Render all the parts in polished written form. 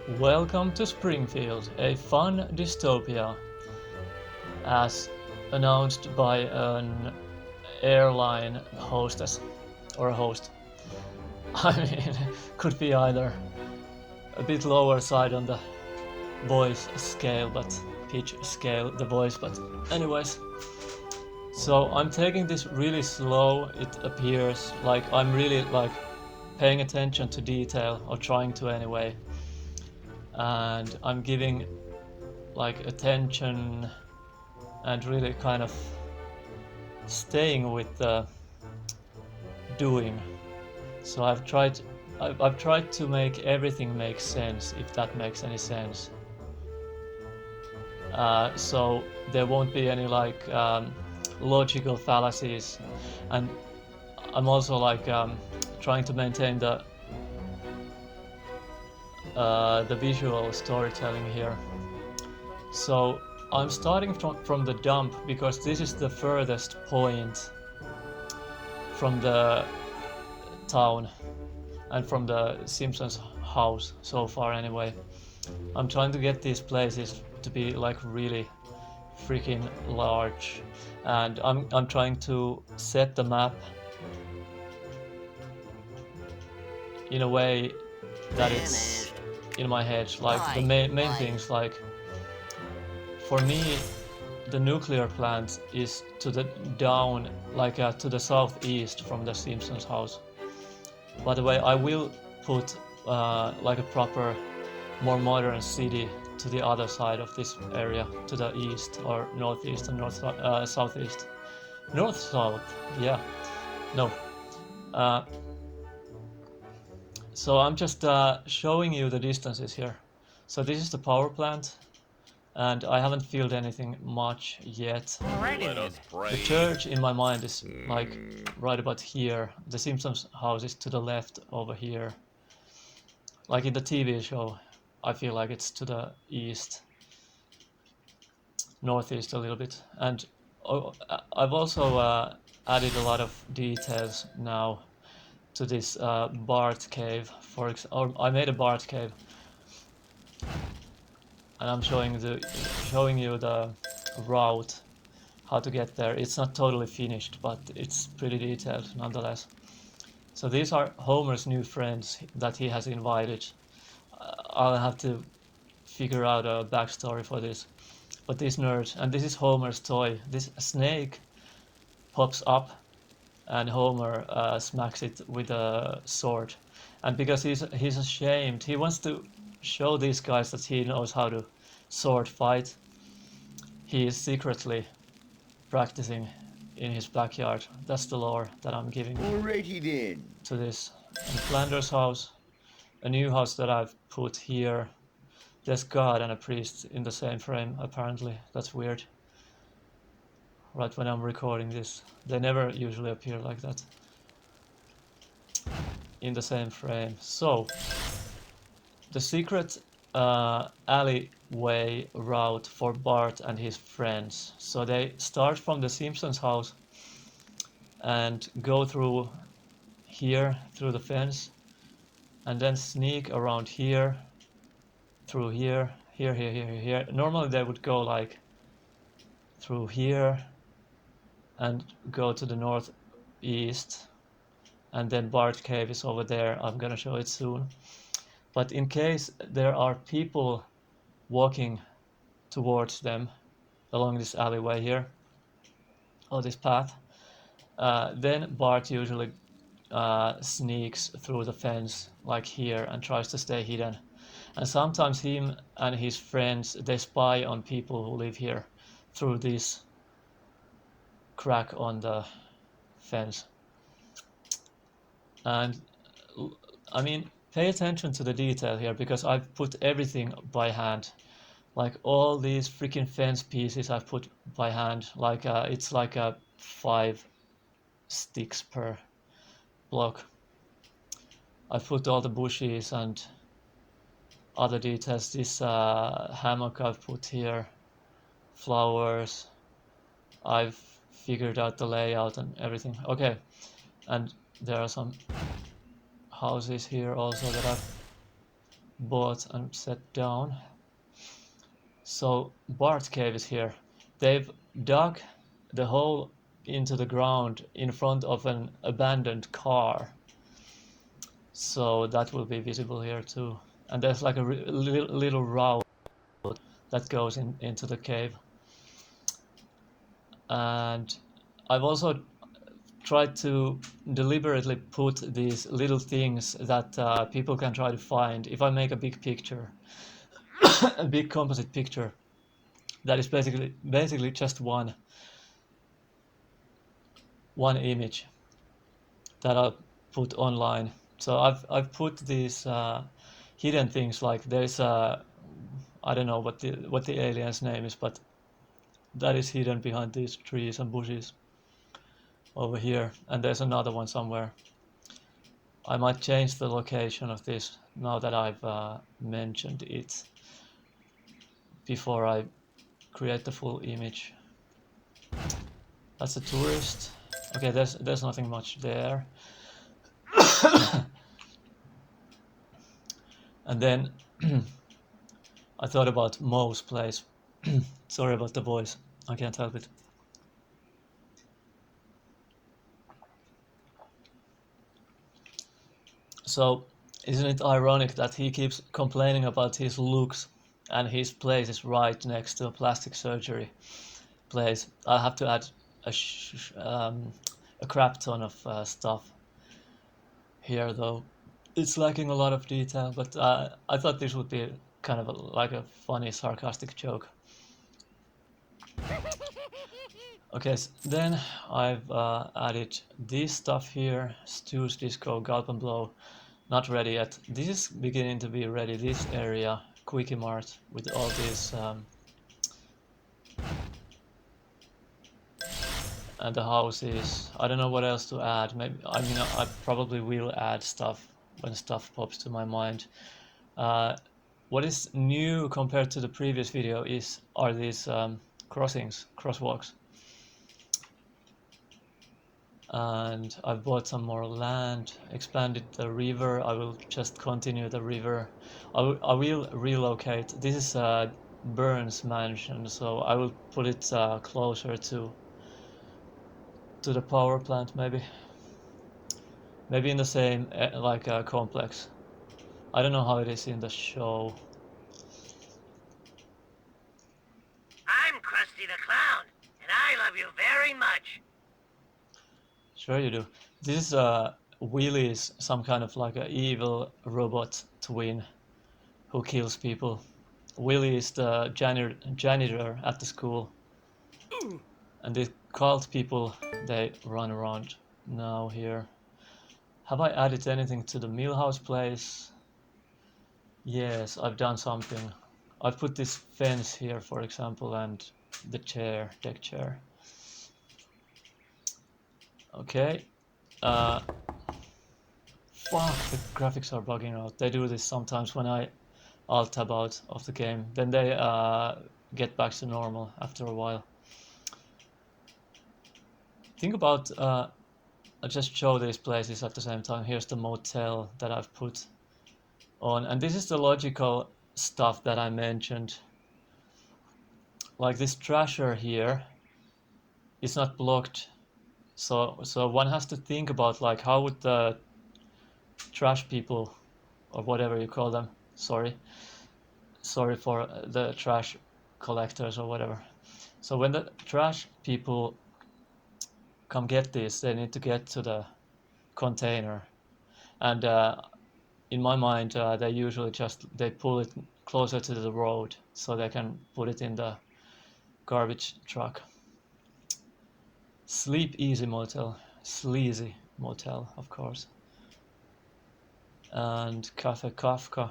Welcome to Springfield, a fun dystopia, as announced by an airline hostess or host. I mean, could be either a bit lower side on the voice scale, but pitch scale, the voice, but anyways. So I'm taking this really slow. It appears like I'm really like paying attention to detail, or trying to anyway. And I'm giving like attention and really kind of staying with the doing. So I've tried to make everything make sense, if that makes any sense. So there won't be any like logical fallacies, and I'm also like trying to maintain the visual storytelling here. So I'm starting from the dump because this is the furthest point from the town and from the Simpsons house so far anyway. I'm trying to get these places to be like really freaking large, and I'm trying to set the map in a way that it's in my head, like the main things, like for me the nuclear plant is to the down, like to the southeast from the Simpsons house. By the way, I will put like a proper, more modern city to the other side of this area, to the east or northeast and southeast. North-south, yeah. No. So I'm just showing you the distances here. So this is the power plant, and I haven't filled anything much yet. The church in my mind is like right about here. The Simpsons house is to the left over here. Like in the TV show, I feel like it's to the east, northeast a little bit. And I've also added a lot of details now to this Bart cave. Or I made a Bart cave, and I'm showing you the route, how to get there. It's not totally finished, but it's pretty detailed nonetheless. So these are Homer's new friends that he has invited. I'll have to figure out a backstory for this. But these nerds, and this is Homer's toy. This snake pops up, and Homer smacks it with a sword. And because he's ashamed, he wants to show these guys that he knows how to sword fight. He is secretly practicing in his backyard. That's the lore that I'm giving to this. And Flanders' house, a new house that I've put here. There's God and a priest in the same frame, apparently. That's weird. Right when I'm recording this. They never usually appear like that. In the same frame. So, the secret alleyway route for Bart and his friends. So they start from the Simpsons house and go through here, through the fence, and then sneak around here, through here, here. Normally they would go like through here and go to the northeast, and then Bart Cave is over there. I'm gonna show it soon. But in case there are people walking towards them along this alleyway here, or this path, then Bart usually sneaks through the fence like here and tries to stay hidden. And sometimes him and his friends, they spy on people who live here through this crack on the fence. And I mean, pay attention to the detail here, because I've put everything by hand. Like all these freaking fence pieces I've put by hand. Like it's like 5 sticks per block. I've put all the bushes and other details. This hammock I've put here, flowers. I've figured out the layout and everything. Okay, and there are some houses here also that I've bought and set down. So Bart Cave is here. They've dug the hole into the ground in front of an abandoned car. So that will be visible here too. And there's like a little route that goes into the cave. And I've also tried to deliberately put these little things that people can try to find. If I make a big picture, a big composite picture, that is basically just one image that I'll put online. So I've put these hidden things, like there's a, I don't know what the alien's name is, but that is hidden behind these trees and bushes over here, and there's another one somewhere. I might change the location of this now that I've mentioned it before I create the full image. That's a tourist. Okay, there's nothing much there. And then I thought about Mo's place. Sorry about the voice, I can't help it. So, isn't it ironic that he keeps complaining about his looks and his place is right next to a plastic surgery place? I have to add a crap ton of stuff here, though. It's lacking a lot of detail, but I thought this would be kind of like a funny, sarcastic joke. Okay, so then I've added this stuff here. Stu's Disco, Gulp and Blow. Not ready yet. This is beginning to be ready. This area, Quickie Mart, with all these and the houses. I don't know what else to add. Maybe I probably will add stuff when stuff pops to my mind. What is new compared to the previous video are these crosswalks. And I've bought some more land, expanded the river. I will just continue the river. I will relocate. This is Burns mansion, so I will put it closer to the power plant, maybe in the same complex. I don't know how it is in the show. I'm Krusty the Clown, and I love you very much. Sure you do. This is Willy's some kind of like an evil robot twin who kills people. Willy is the janitor at the school. And the cult people, they run around now here. Have I added anything to the Millhouse place? Yes, I've done something. I've put this fence here, for example, and the deck chair. Okay. Fuck, the graphics are bugging out. They do this sometimes when I alt-tab out of the game. Then they get back to normal after a while. Think about, I'll just show these places at the same time. Here's the motel that I've put on. And this is the logical stuff that I mentioned. Like this trasher here is not blocked. So one has to think about like how would the trash people, or whatever you call them, sorry for the trash collectors or whatever. So when the trash people come get this, they need to get to the container, and in my mind they usually they pull it closer to the road so they can put it in the garbage truck. Sleep Easy Motel, Sleazy Motel, of course. And Cafe Kafka.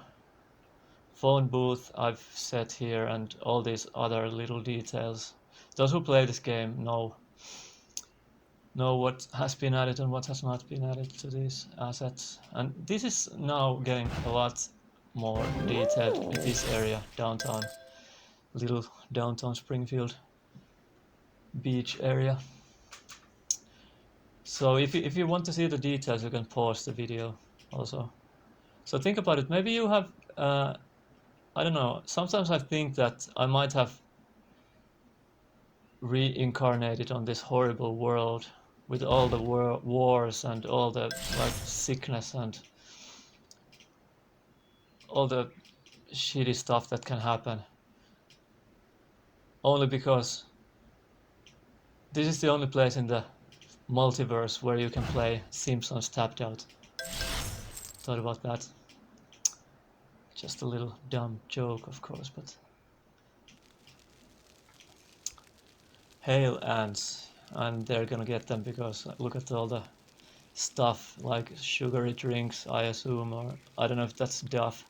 Phone booth I've set here, and all these other little details. Those who play this game know what has been added and what has not been added to these assets. And this is now getting a lot more detailed in this area, downtown, little downtown Springfield beach area. So if you want to see the details, you can pause the video also. So think about it. Maybe you have I don't know. Sometimes I think that I might have reincarnated on this horrible world with all the wars and all the like sickness and all the shitty stuff that can happen. Only because this is the only place in the multiverse where you can play Simpsons Tapped Out. Thought about that. Just a little dumb joke, of course, but hail ants, and they're gonna get them because look at all the stuff like sugary drinks, I assume, or I don't know if that's Duff.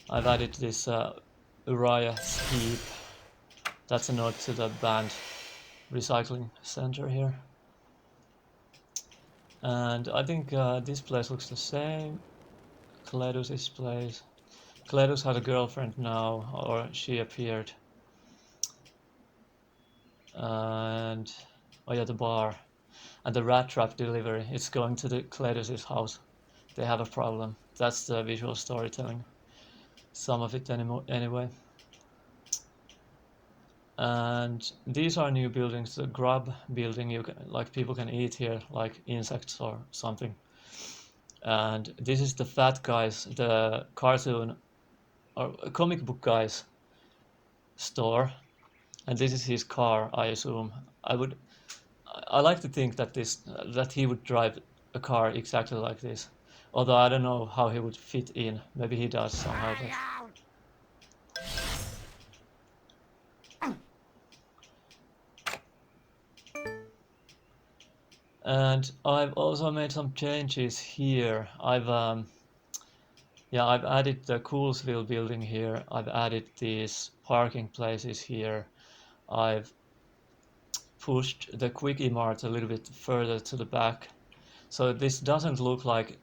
I've added this Uriah's heap. That's a nod to the band recycling center here. And I think this place looks the same. Cledus' place. Cledus has a girlfriend now, or she appeared. And oh yeah, the bar. And the rat trap delivery, it's going to the Cledus' house. They have a problem. That's the visual storytelling. Some of it anyway. And these are new buildings. The grub building, you can, like people can eat here, like insects or something. And this is the fat guys, the cartoon or comic book guys store. And this is his car, I assume. I like to think that that he would drive a car exactly like this. Although I don't know how he would fit in. Maybe he does somehow. But... And I've also made some changes here. I've added the Coolsville building here. I've added these parking places here. I've pushed the Quickie Mart a little bit further to the back. So this doesn't look like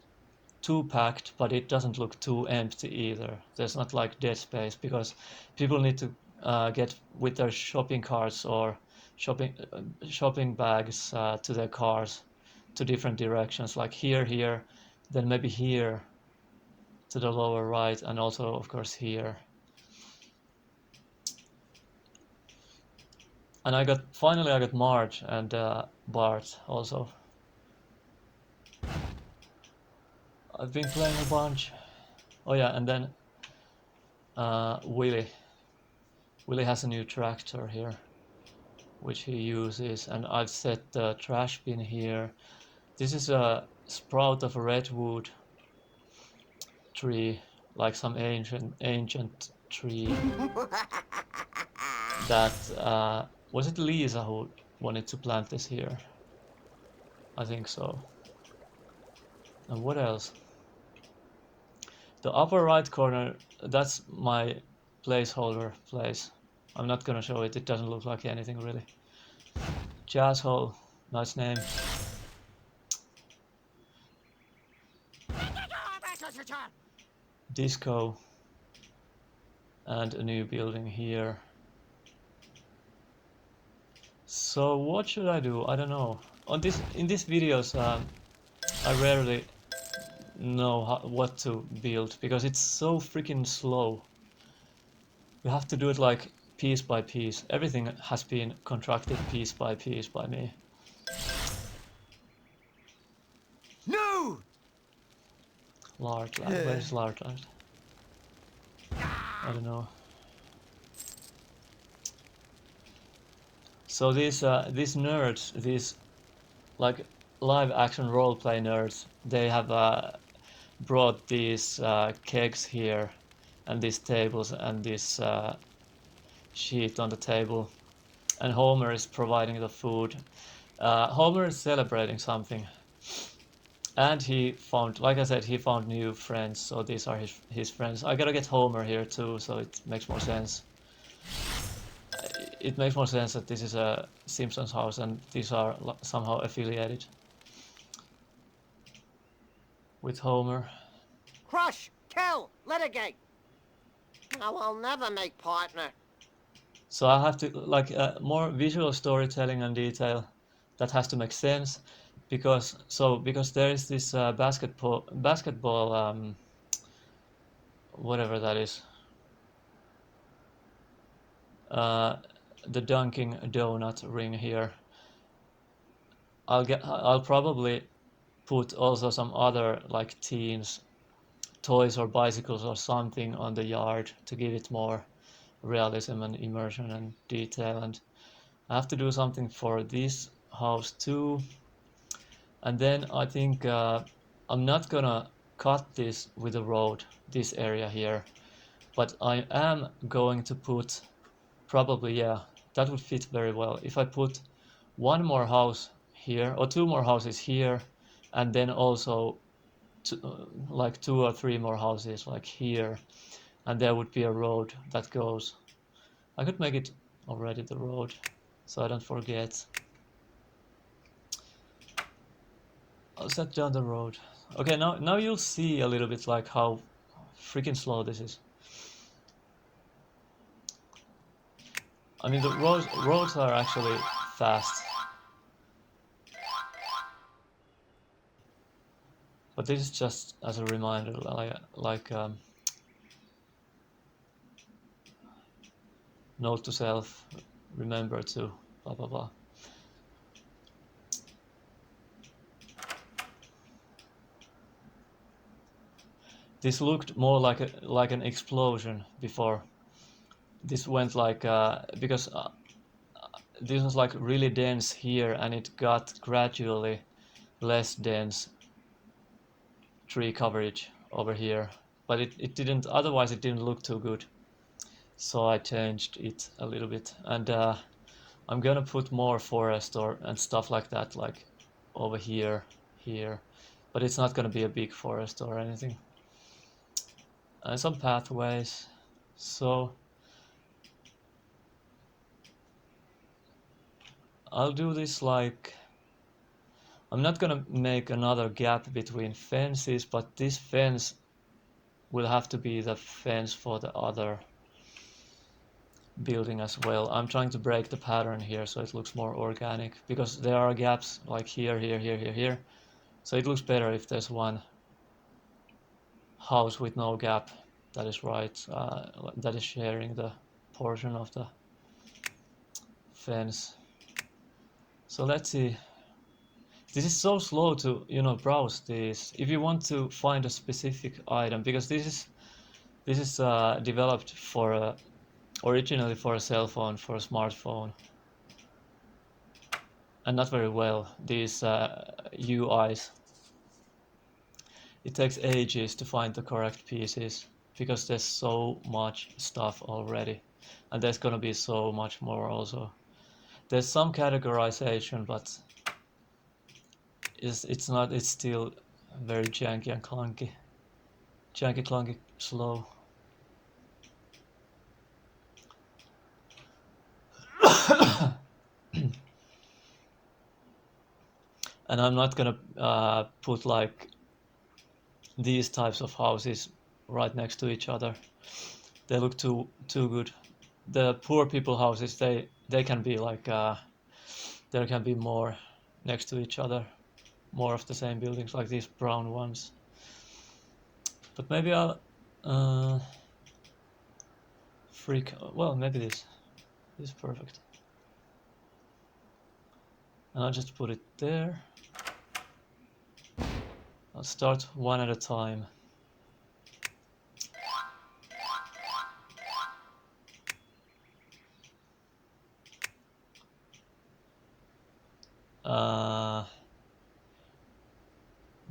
too packed, but it doesn't look too empty either. There's not like dead space because people need to get with their shopping carts or shopping bags to their cars to different directions, like here, then maybe here to the lower right, and also of course here. And finally I got Marge and Bart also. I've been playing a bunch. Oh yeah, and then Willy. Willy has a new tractor here, which he uses, and I've set the trash bin here. This is a sprout of a redwood tree, like some ancient tree. That was it Lisa who wanted to plant this here? I think so. And what else? The upper right corner, that's my placeholder place. I'm not gonna show it, it doesn't look like anything really. Jazz Hole, nice name. Disco. And a new building here. So what should I do? I don't know. In these videos, I rarely know what to build because it's so freaking slow. You have to do it like piece by piece. Everything has been constructed piece by piece by me. No! Large land. Where's large land? I don't know. So these nerds, these like live action roleplay nerds, they have brought these kegs here, and these tables, and this sheet on the table, and Homer is providing the food. Homer is celebrating something, and he found, like I said, he found new friends. So these are his friends. I gotta get Homer here too, so it makes more sense. It makes more sense that this is a Simpsons house and these are somehow affiliated with Homer. Crush! Kill! Litigate! I will never make partner. So I have to, like, more visual storytelling and detail. That has to make sense. because there is this basketball whatever that is, the Dunkin' Donut ring here. I'll probably put also some other like teens toys or bicycles or something on the yard to give it more realism and immersion and detail. And I have to do something for this house too. And then I think I'm not gonna cut this with the road, this area here, but I am going to put probably, yeah, that would fit very well. If I put one more house here or two more houses here, and then also like two or three more houses like here, and there would be a road that goes. I could make it already the road so I don't forget. I'll set down the road. Okay, now you'll see a little bit like how freaking slow this is. I mean, the roads are actually fast. But this is just as a reminder, like note to self, remember to blah blah blah. This looked more like an explosion before. This went like because this was like really dense here, and it got gradually less dense tree coverage over here. But it didn't. Otherwise, it didn't look too good. So I changed it a little bit, and I'm gonna put more forest and stuff like that, like over here, but it's not gonna be a big forest or anything. And some pathways. So I'll do this like, I'm not gonna make another gap between fences, but this fence will have to be the fence for the other building as well. I'm trying to break the pattern here so it looks more organic, because there are gaps like here, here. So it looks better if there's one house with no gap that is right, that is sharing the portion of the fence. So let's see. This is so slow to, browse this. If you want to find a specific item, because this is developed for originally for a cell phone, for a smartphone, and not very well. These UIs. It takes ages to find the correct pieces because there's so much stuff already, and there's gonna be so much more also. There's some categorization, but it's still very janky and clunky. Clunky, slow. And I'm not gonna put like these types of houses right next to each other. They look too good. The poor people houses, they can be like there can be more next to each other, more of the same buildings like these brown ones. But maybe I'll well, maybe this is perfect. And I'll just put it there. I'll start one at a time.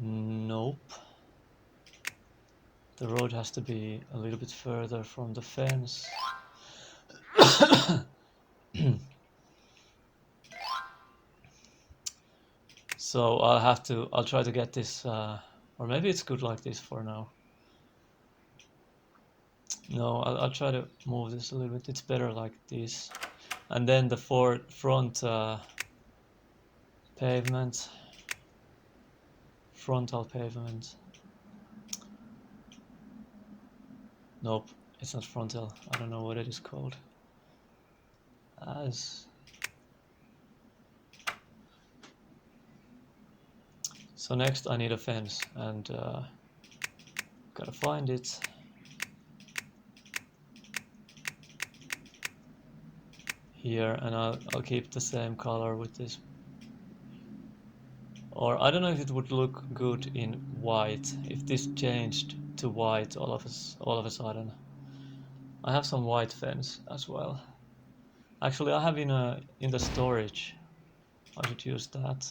Nope. The road has to be a little bit further from the fence. So I'll try to get this, or maybe it's good like this for now. No, I'll try to move this a little bit. It's better like this. And then the front pavement, frontal pavement. Nope, it's not frontal. I don't know what it is called. As So next I need a fence, and gotta find it. Here, and I'll keep the same color with this. Or I don't know if it would look good in white, if this changed to white all of a sudden. I have some white fence as well. Actually, I have in the storage. I should use that.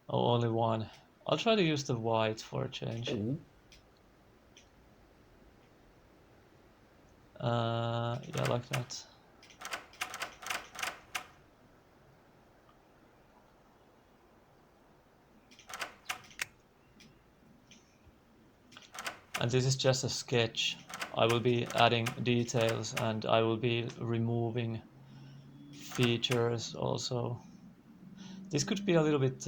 Oh, only one. I'll try to use the white for a change. Yeah, like that. And this is just a sketch. I will be adding details and I will be removing features also. This could be a little bit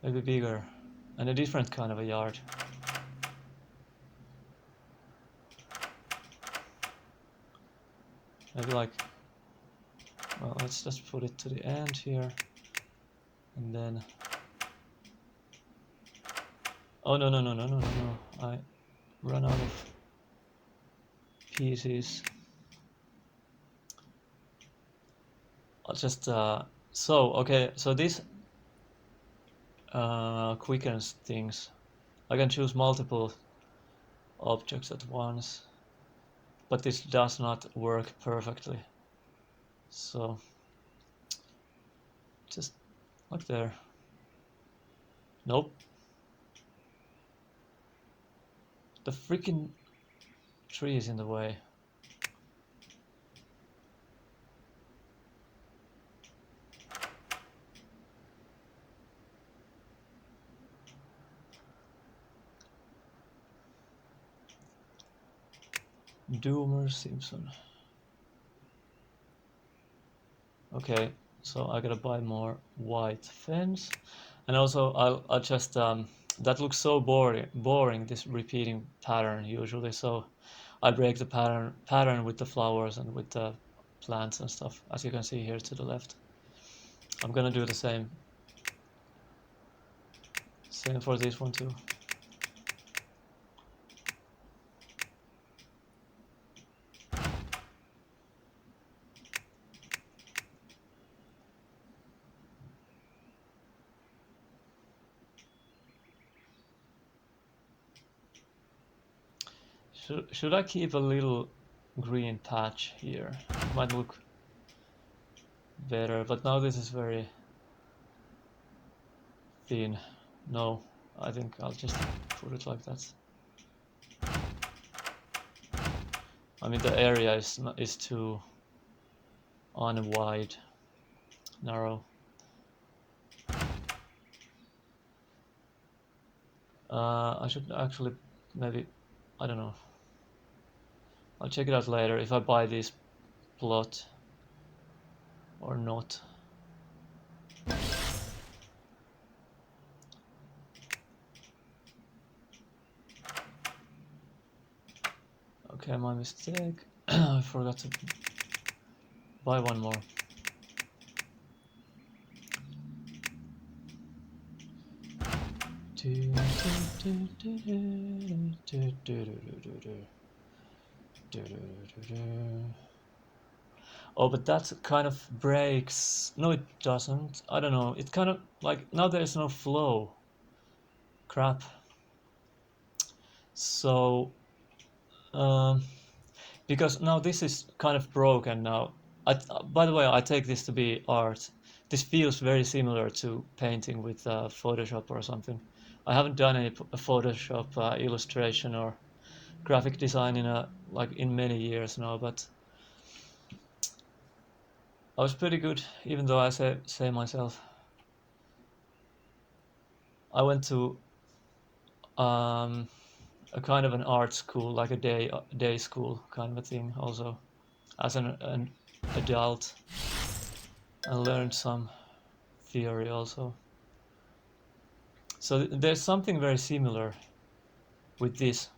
maybe bigger and a different kind of a yard. Maybe like, well, let's just put it to the end here, and then, oh no, I run out of pieces. I'll just, okay, so this quickens things. I can choose multiple objects at once, but this does not work perfectly. So, just like there. Nope. The freaking tree is in the way. Doomer Simpson. Okay, so I gotta buy more white fence, and also I'll just that looks so boring this repeating pattern usually. So I break the pattern with the flowers and with the plants and stuff, as you can see here to the left. I'm gonna do the same for this one too. Should I keep a little green patch here? It might look better, but now this is very thin. No, I think I'll just put it like that. I mean, the area is too wide, narrow. I should actually maybe, I don't know. I'll check it out later if I buy this plot or not. Okay, my mistake. I forgot to buy one more. Oh, but that kind of breaks. No, it doesn't. I don't know. It kind of like now there's no flow. Crap. So, because now this is kind of broken now. By the way, I take this to be art. This feels very similar to painting with Photoshop or something. I haven't done any Photoshop illustration or graphic design in many years now, but I was pretty good, even though I say myself. I went to a kind of an art school, like a day school kind of a thing, also as an adult, and learned some theory also. So there's something very similar with this,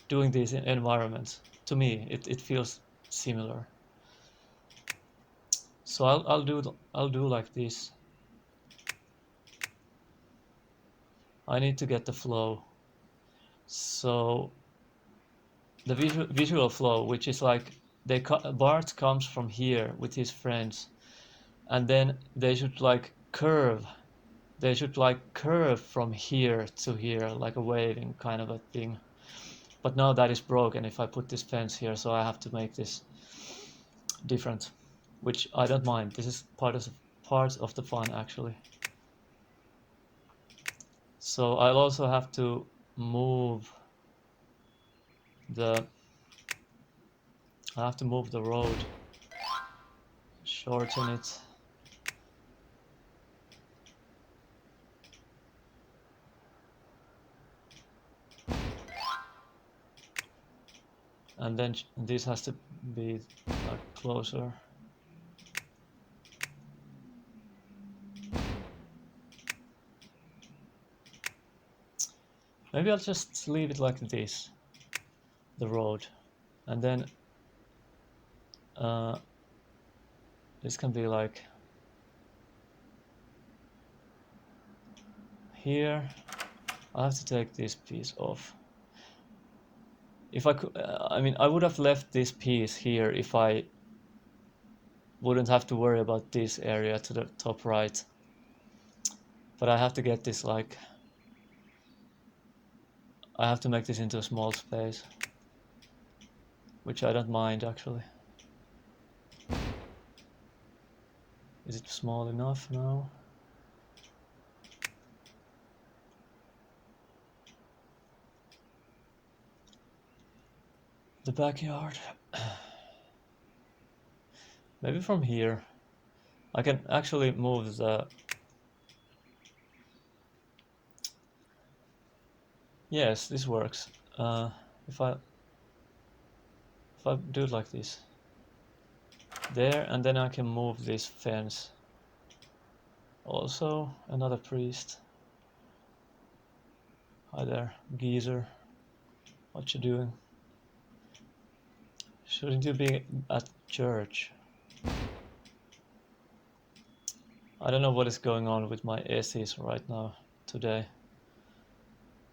doing these environments. To me, it feels similar. So I'll do like this. I need to get the flow. So the visual flow, which is like Bart comes from here with his friends, and then they should like curve. They should like curve from here to here, like a waving kind of a thing. But now that is broken if I put this fence here, so I have to make this different, which I don't mind. This is part of the fun actually. So I'll also have to move the road, shorten it. And then this has to be like closer. Maybe I'll just leave it like this, the road, and then this can be like here. I'll have to take this piece off. If I could, I mean, I would have left this piece here if I wouldn't have to worry about this area to the top right. But I have to get this like, I have to make this into a small space, which I don't mind actually. Is it small enough now? The backyard. Maybe from here. I can actually move the... Yes, this works. If I do it like this. There, and then I can move this fence. Also, another priest. Hi there, geezer. What you doing? Shouldn't you be at church? I don't know what is going on with my S's right now, today.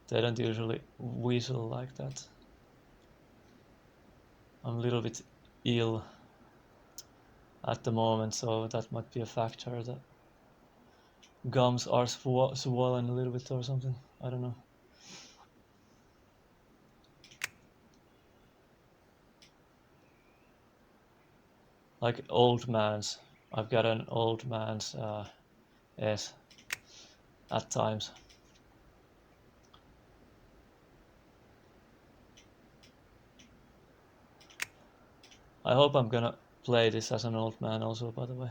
They don't usually whistle like that. I'm a little bit ill at the moment, so that might be a factor. The gums are swollen a little bit or something. I don't know. Like old man's. I've got an old man's S at times. I hope I'm gonna play this as an old man also, by the way.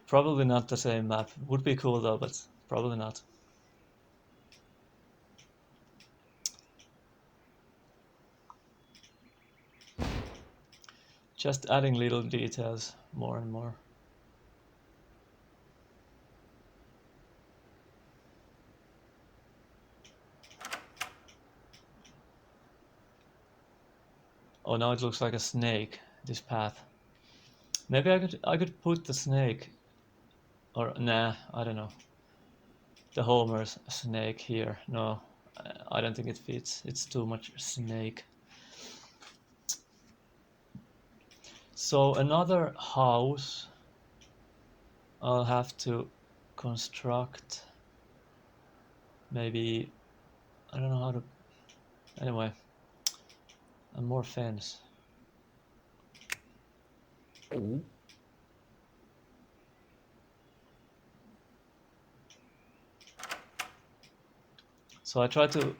Probably not the same map. Would be cool though, but probably not. Just adding little details more and more. Oh, now it looks like a snake, this path. Maybe I could put the snake, or nah, I don't know. The Homer's snake here. No, I don't think it fits. It's too much snake. So another house I'll have to construct. Maybe, I don't know how to, anyway, and more fence. So I try to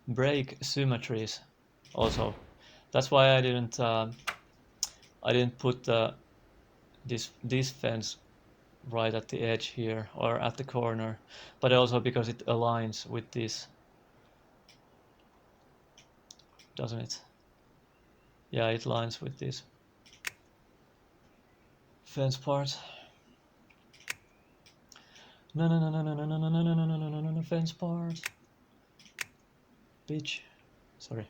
break symmetries also. That's why I didn't put this fence right at the edge here or at the corner, but also because it aligns with this, doesn't it? Yeah, it aligns with this fence part. No, no, no, no, no, no, no, no, no, no, no, no, no, no, no, fence part. Bitch. Sorry.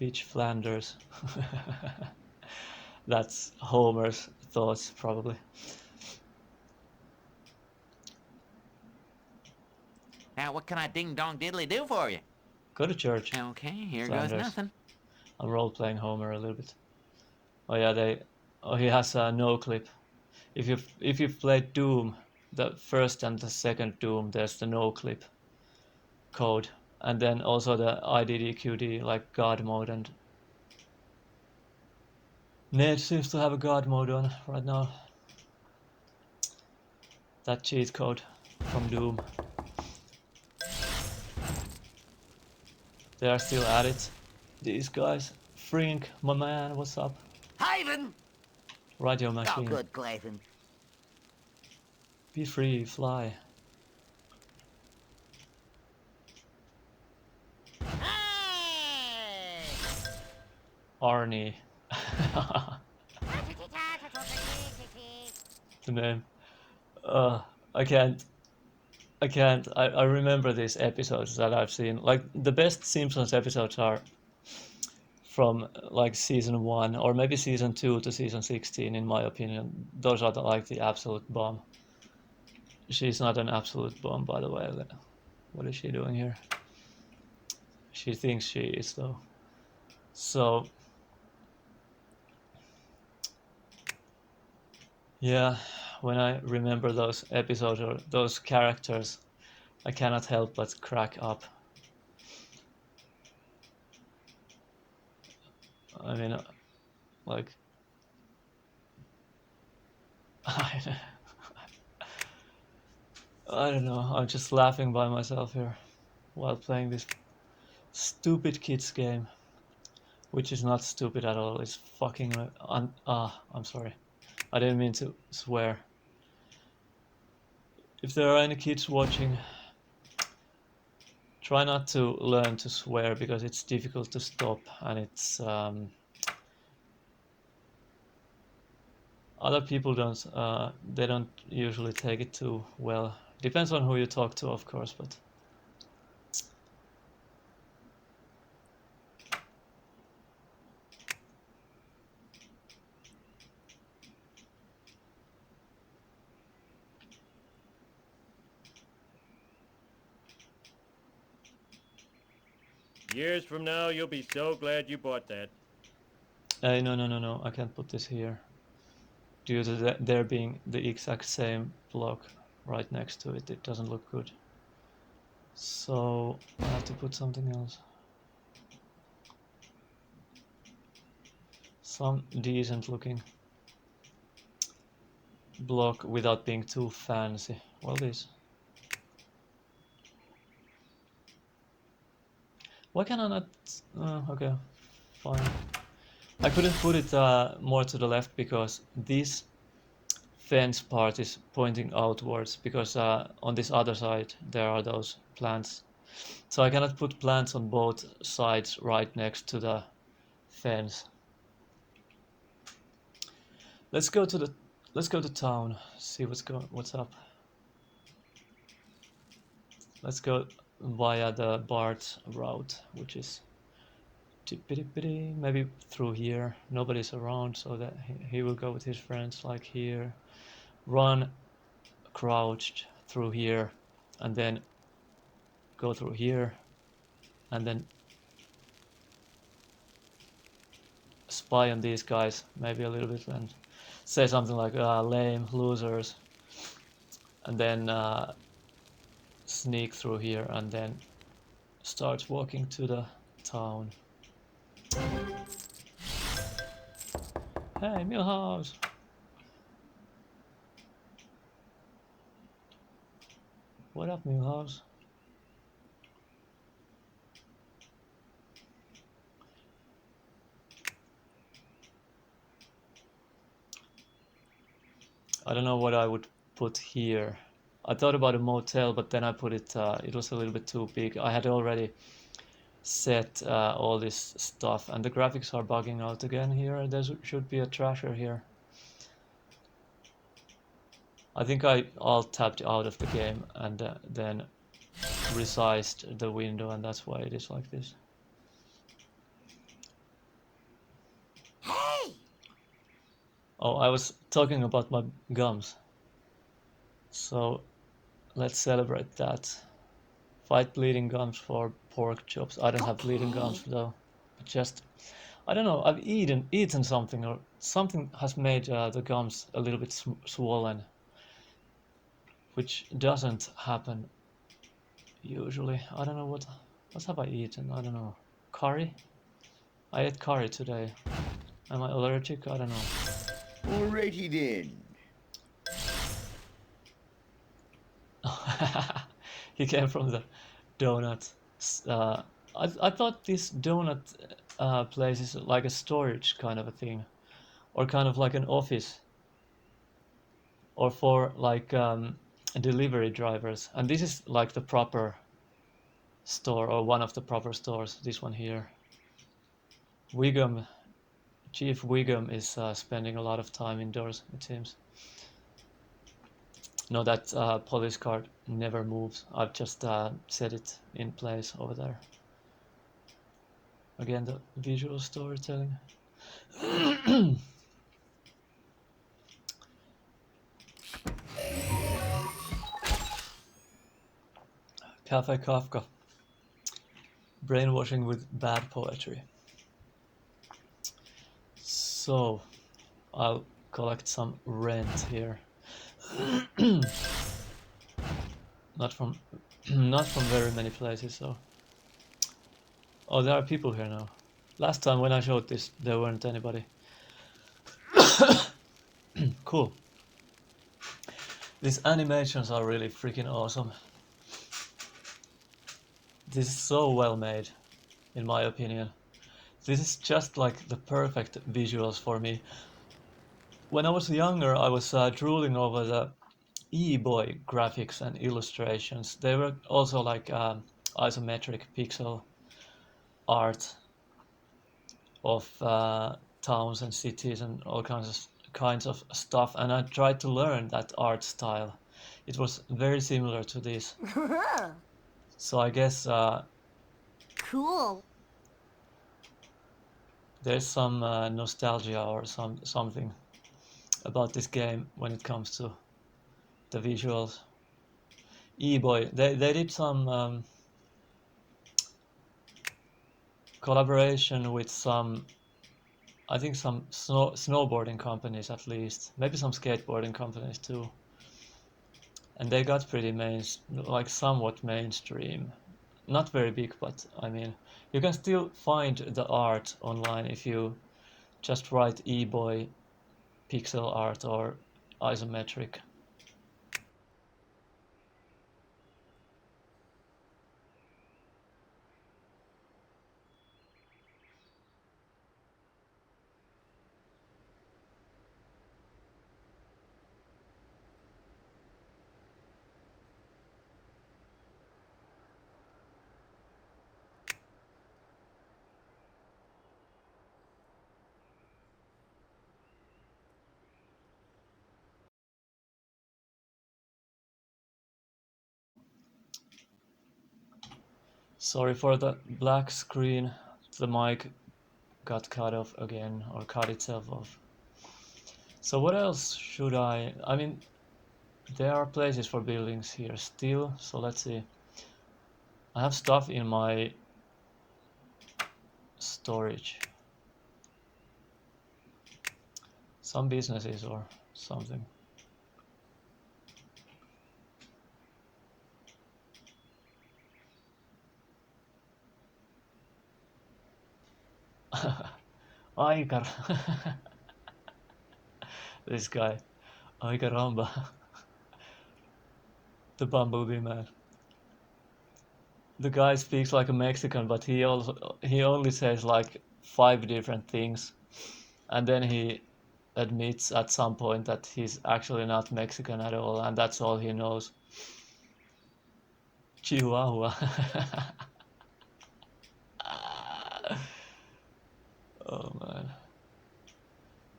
Bitch Flanders. That's Homer's thoughts, probably. Now, what can I ding-dong diddly do for you? Go to church. Okay, here Flanders. goes nothing. I'm role-playing Homer a little bit. Oh yeah, he has a no clip. If you've played Doom, the first and the second Doom, there's the no clip code, and then also the IDDQD, like God mode, and Ned seems to have a God mode on right now. That cheat code from Doom. They are still at it. These guys. Frink, my man, what's up? Haven! Radio Oh, machine. good, Clayton. Be free, fly. Hey! Arnie. The name. I can't. I remember these episodes that I've seen. Like the best Simpsons episodes are from like season 1 or maybe season 2 to season 16, in my opinion. Those are like the absolute bomb. She's not an absolute bomb, by the way. What is she doing here? She thinks she is, though. So yeah, when I remember those episodes or those characters, I cannot help but crack up. I mean, like, I don't know, I'm just laughing by myself here while playing this stupid kids game, which is not stupid at all. It's fucking I'm sorry, I didn't mean to swear. If there are any kids watching, try not to learn to swear because it's difficult to stop, and it's other people don't they don't usually take it too well. Depends on who you talk to, of course, but Years from now, you'll be so glad you bought that. no, I can't put this here due to there being the exact same block right next to it. It doesn't look good, so I have to put something else, some decent looking block without being too fancy. Well, this. Why can I not? Okay, fine. I couldn't put it more to the left because this fence part is pointing outwards, because on this other side there are those plants. So I cannot put plants on both sides right next to the fence. Let's go to town, see what's up. Let's go via the BART route, which is maybe through here. Nobody's around, so that he will go with his friends, like here. Run crouched through here, and then go through here, and then spy on these guys maybe a little bit and say something like lame losers, and then sneak through here and then start walking to the town. Hey, Milhouse! What up, Milhouse? I don't know what I would put here. I thought about a motel, but then I put it, it was a little bit too big. I had already set all this stuff, and the graphics are bugging out again here. There should be a trasher here. I think I alt tapped out of the game and then resized the window, and that's why it is like this. Oh, I was talking about my gums. So let's celebrate that. Fight bleeding gums for pork chops. I don't have bleeding gums though. But just, I don't know. I've eaten something, or something has made the gums a little bit swollen, which doesn't happen usually. I don't know what have I eaten. I don't know. Curry? I ate curry today. Am I allergic? I don't know. Alrighty then. He came from the donut. I thought this donut place is like a storage kind of a thing, or kind of like an office, or for like delivery drivers. And this is like the proper store, or one of the proper stores. This one here. Wiggum, Chief Wiggum is spending a lot of time indoors, it seems. No, that police car never moves. I've just set it in place over there. Again, the visual storytelling. Cafe Kafka. Brainwashing with bad poetry. So, I'll collect some rent here. Not from not from very many places, so. Oh, there are people here now. Last time when I showed this, there weren't anybody. Cool. These animations are really freaking awesome. This is so well made, in my opinion. This is just like the perfect visuals for me. When I was younger, I was drooling over the e-boy graphics and illustrations. They were also like isometric pixel art of towns and cities and all kinds of stuff, and I tried to learn that art style. It was very similar to this. So I guess Cool. there's some nostalgia or something about this game when it comes to the visuals. E-boy, they did some collaboration with some, I think some snowboarding companies at least, maybe some skateboarding companies too. And they got pretty like somewhat mainstream. Not very big, but I mean, you can still find the art online if you just write e-boy pixel art or isometric. Sorry for the black screen. The mic got cut off again, or cut itself off. So what else should I mean, there are places for buildings here still, so let's see. I have stuff in my storage. Some businesses or something. Aikar. This guy. Aikaramba. The bumblebee man. The guy speaks like a Mexican, but he only says like 5 different things, and then he admits at some point that he's actually not Mexican at all, and that's all he knows. Chihuahua. Oh man.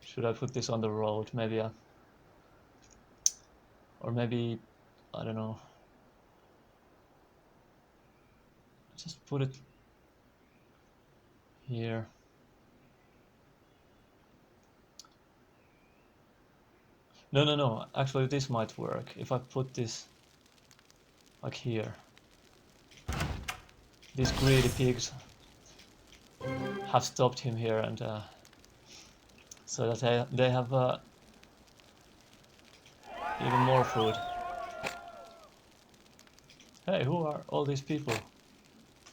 Should I put this on the road? Maybe, or maybe, I don't know. Just put it here. No. Actually, this might work. If I put this like here. These greedy pigs have stopped him here, and so that they have even more food. Hey, who are all these people?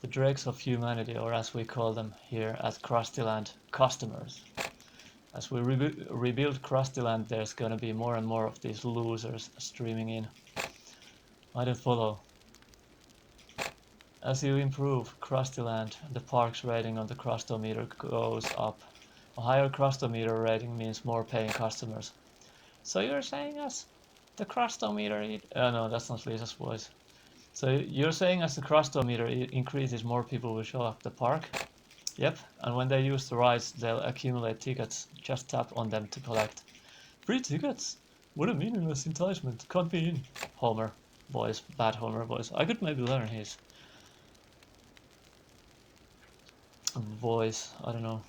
The dregs of humanity, or as we call them here at Krustyland, customers. As we rebuild Krustyland, there's gonna be more and more of these losers streaming in. I don't follow. As you improve Krustyland, the park's rating on the Krustometer goes up. A higher Krustometer rating means more paying customers. So you're saying as the Krustometer... no, that's not Lisa's voice. So you're saying as the Krustometer increases, more people will show up at the park? Yep, and when they use the rides, they'll accumulate tickets. Just tap on them to collect. Free tickets? What a meaningless enticement. Can't be in. Homer voice. Bad Homer voice. I could maybe learn his voice. I don't know.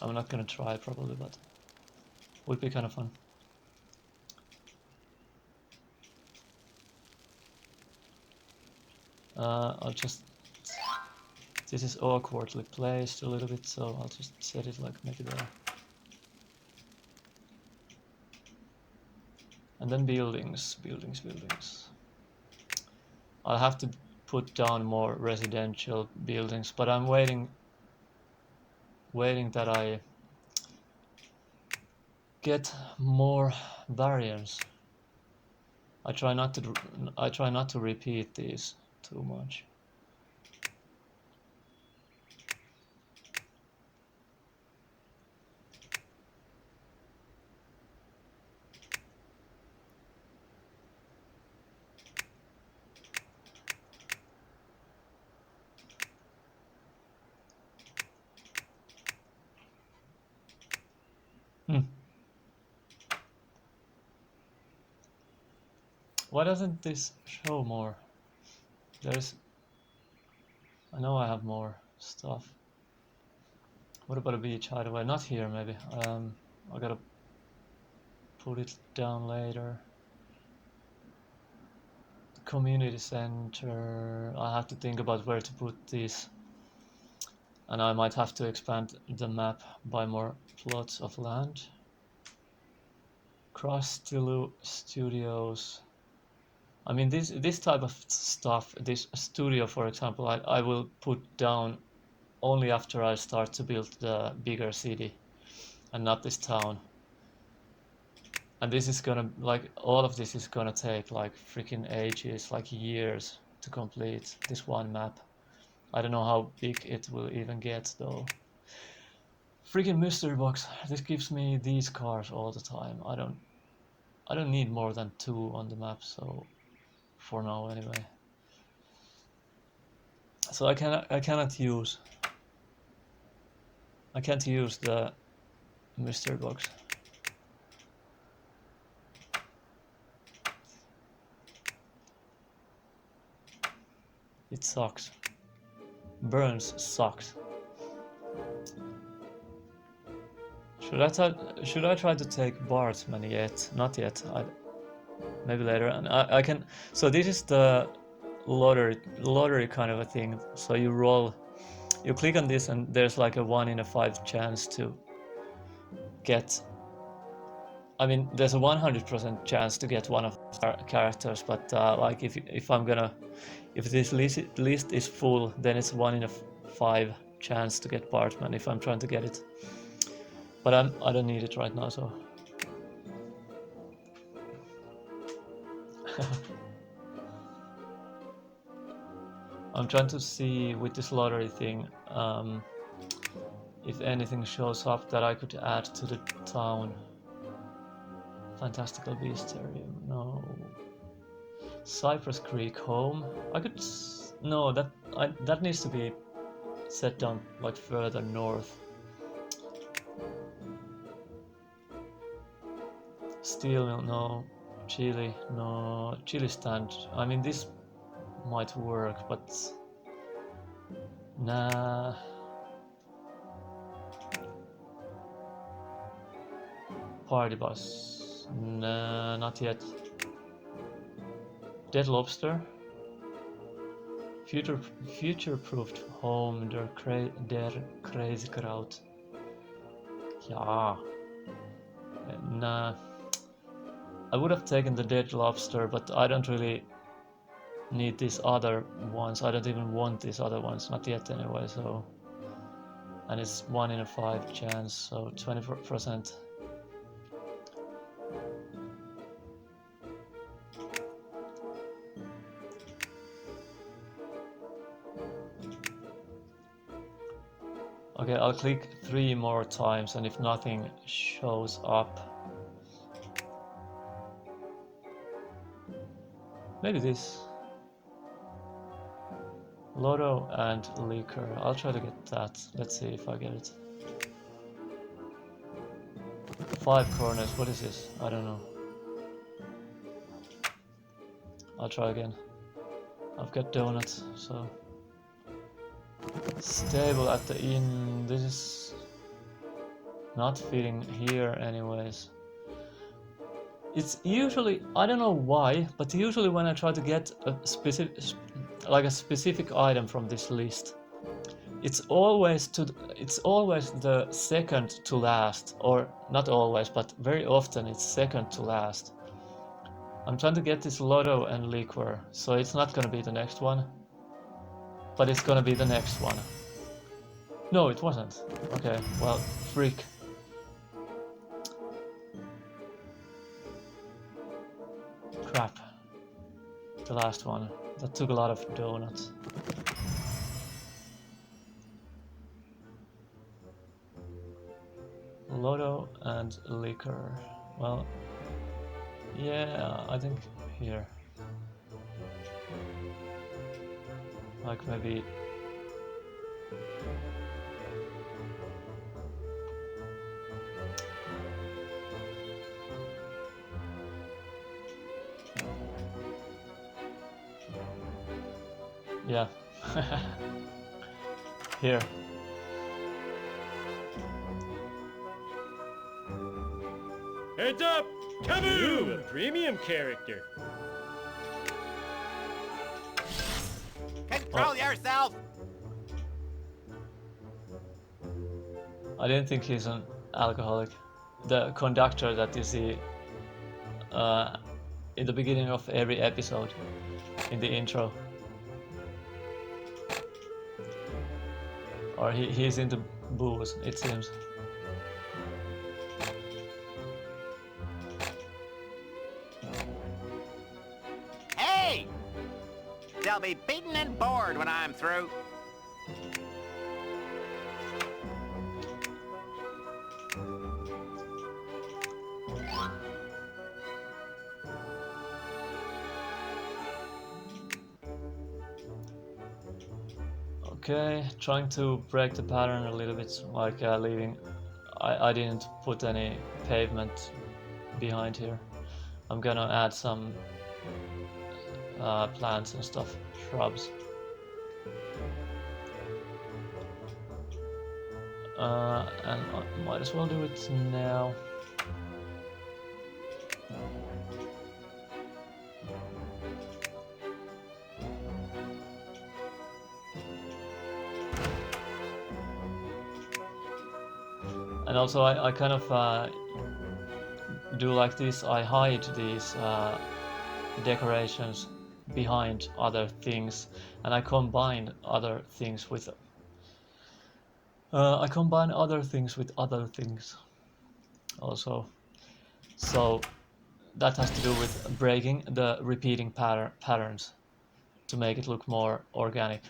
I'm not gonna try probably, but would be kind of fun. I'll just... This is awkwardly placed a little bit, so I'll just set it like maybe there. And then buildings. I'll have to put down more residential buildings, but I'm waiting that I get more variants. I try not to repeat these too much. Why doesn't this show more? There's... I know I have more stuff. What about a beach hideaway? Not here, maybe. I gotta put it down later. The community center. I have to think about where to put these. And I might have to expand the map by more plots of land. Cross studios. I mean, this type of stuff, this studio, for example, I will put down only after I start to build the bigger city and not this town. And this is gonna, like, all of this is gonna take like freaking ages, like years to complete this one map. I don't know how big it will even get though. Freaking mystery box. This gives me these cars all the time. I don't need more than 2 on the map, so for now anyway. So I can't use the mystery box. It sucks. Burns sucks. Should I try to take Bartman yet? Not yet. Maybe later. And I can. So this is the lottery kind of a thing. So you roll, you click on this, and there's like a 1 in a 5 chance to get. I mean, there's a 100% chance to get one of the characters, but like if this list is full, then it's 1 in a 5 chance to get Bartman if I'm trying to get it. But I don't need it right now, so. I'm trying to see with this lottery thing if anything shows up that I could add to the town. Fantastical Beastarium, no. Cypress Creek home. I could no, that needs to be set down like further north. Steel mill, no. Chili, no. Chili stand. I mean, this might work, but nah. Party bus. Nah, not yet. Dead lobster. Future-proofed home der crazy crowd. Yeah. Nah. I would have taken the dead lobster, but I don't really need these other ones. I don't even want these other ones, not yet anyway, so... And it's 1 in a 5 chance, so 20%. Okay, I'll click 3 more times, and if nothing shows up... Maybe this. Lotto and liquor. I'll try to get that. Let's see if I get it. 5 corners. What is this? I don't know. I'll try again. I've got donuts, so... Stable at the inn. This is... not fitting here anyways. It's usually... I don't know why, but usually when I try to get a specific item from this list, it's always the second to last, or not always, but very often it's second to last. I'm trying to get this Lotto and liquor, so it's not gonna be the next one, but it's gonna be the next one. No, it wasn't. Okay, well, freak. Crap. The last one. That took a lot of donuts. Lotto and liquor. Well, yeah, I think here. Like maybe... Yeah. Here. Heads up! Taboo! A premium character. Control yourself! I didn't think he's an alcoholic. The conductor that you see in the beginning of every episode, in the intro. Or he's into booze, it seems. Hey! They'll be beaten and bored when I'm through. Okay, trying to break the pattern a little bit, like leaving... I didn't put any pavement behind here. I'm gonna add some plants and stuff, shrubs. And I might as well do it now. And also I kind of do like this, I hide these decorations behind other things, and I combine other things with other things also. So that has to do with breaking the repeating patterns to make it look more organic.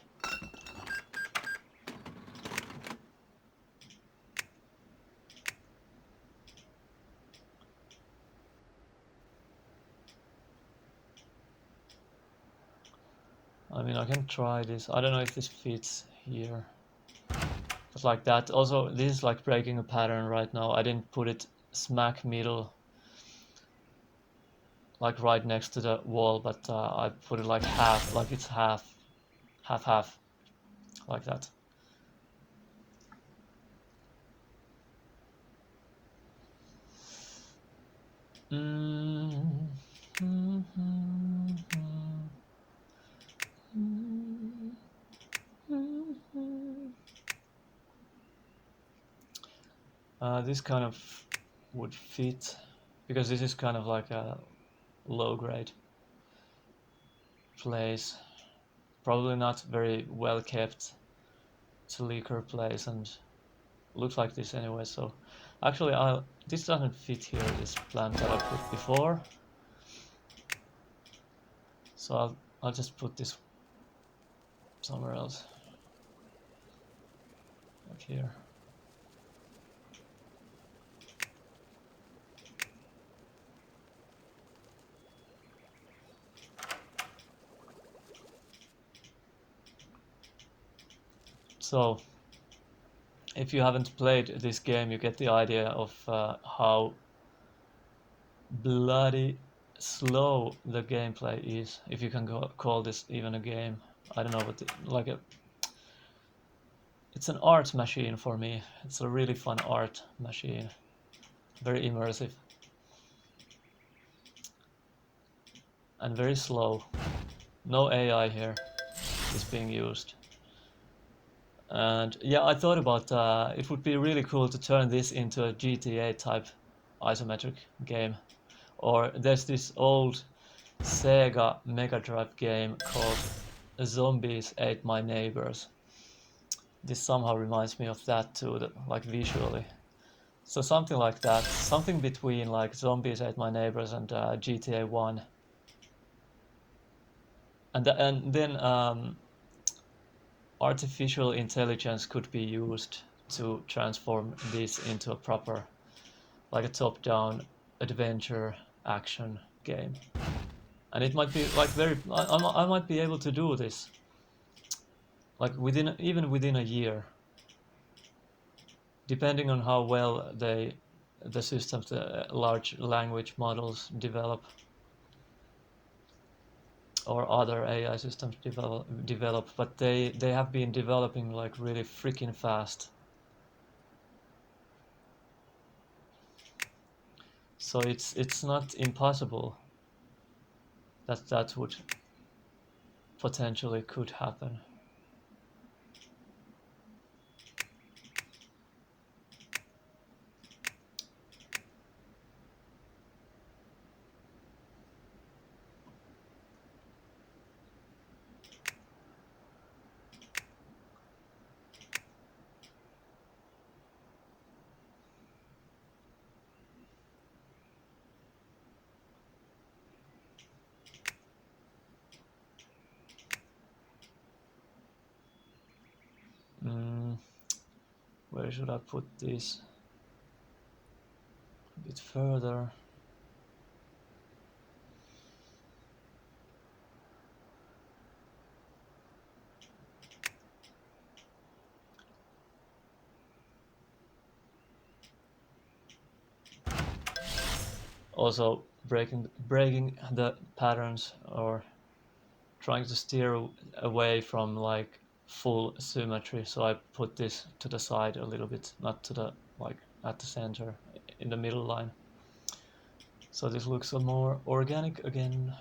I mean, I can try this. I don't know if this fits here. But like that. Also, this is like breaking a pattern right now. I didn't put it smack middle, like right next to the wall, but I put it like half, like it's half, like that. Mm, mm, mm, mm, mm, mm. This kind of would fit because this is kind of like a low-grade place, probably not very well kept. It's a leaker place and looks like this anyway. So actually, this doesn't fit here. This plant that I put before. So I'll just put this somewhere else, like here. So if you haven't played this game, you get the idea of how bloody slow the gameplay is, if you can call this even a game. I don't know, but it's an art machine for me. It's a really fun art machine, very immersive and very slow. No AI here is being used. And yeah, I thought about it would be really cool to turn this into a GTA type isometric game. Or there's this old Sega Mega Drive game called Zombies Ate My Neighbors. This somehow reminds me of that too, like visually. So something like that, something between like Zombies Ate My Neighbors and GTA 1. And then artificial intelligence could be used to transform this into a proper, like a top-down adventure action game. And it might be like I might be able to do this like even within a year, depending on how well the systems, the large language models develop, or other AI systems develop, but they have been developing like really freaking fast. So it's not impossible that would potentially could happen. Where should I put this? A bit further. Also breaking the patterns, or trying to steer away from like full symmetry. So I put this to the side a little bit, not to the like at the center, in the middle line. So this looks a more organic again.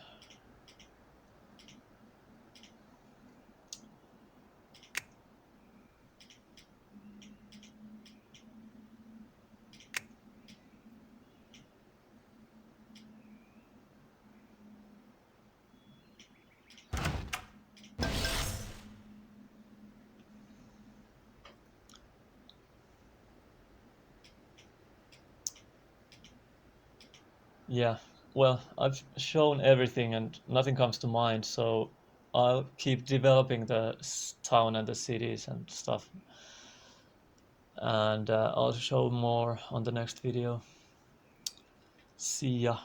Yeah, well, I've shown everything and nothing comes to mind, so I'll keep developing the town and the cities and stuff. And I'll show more on the next video. See ya.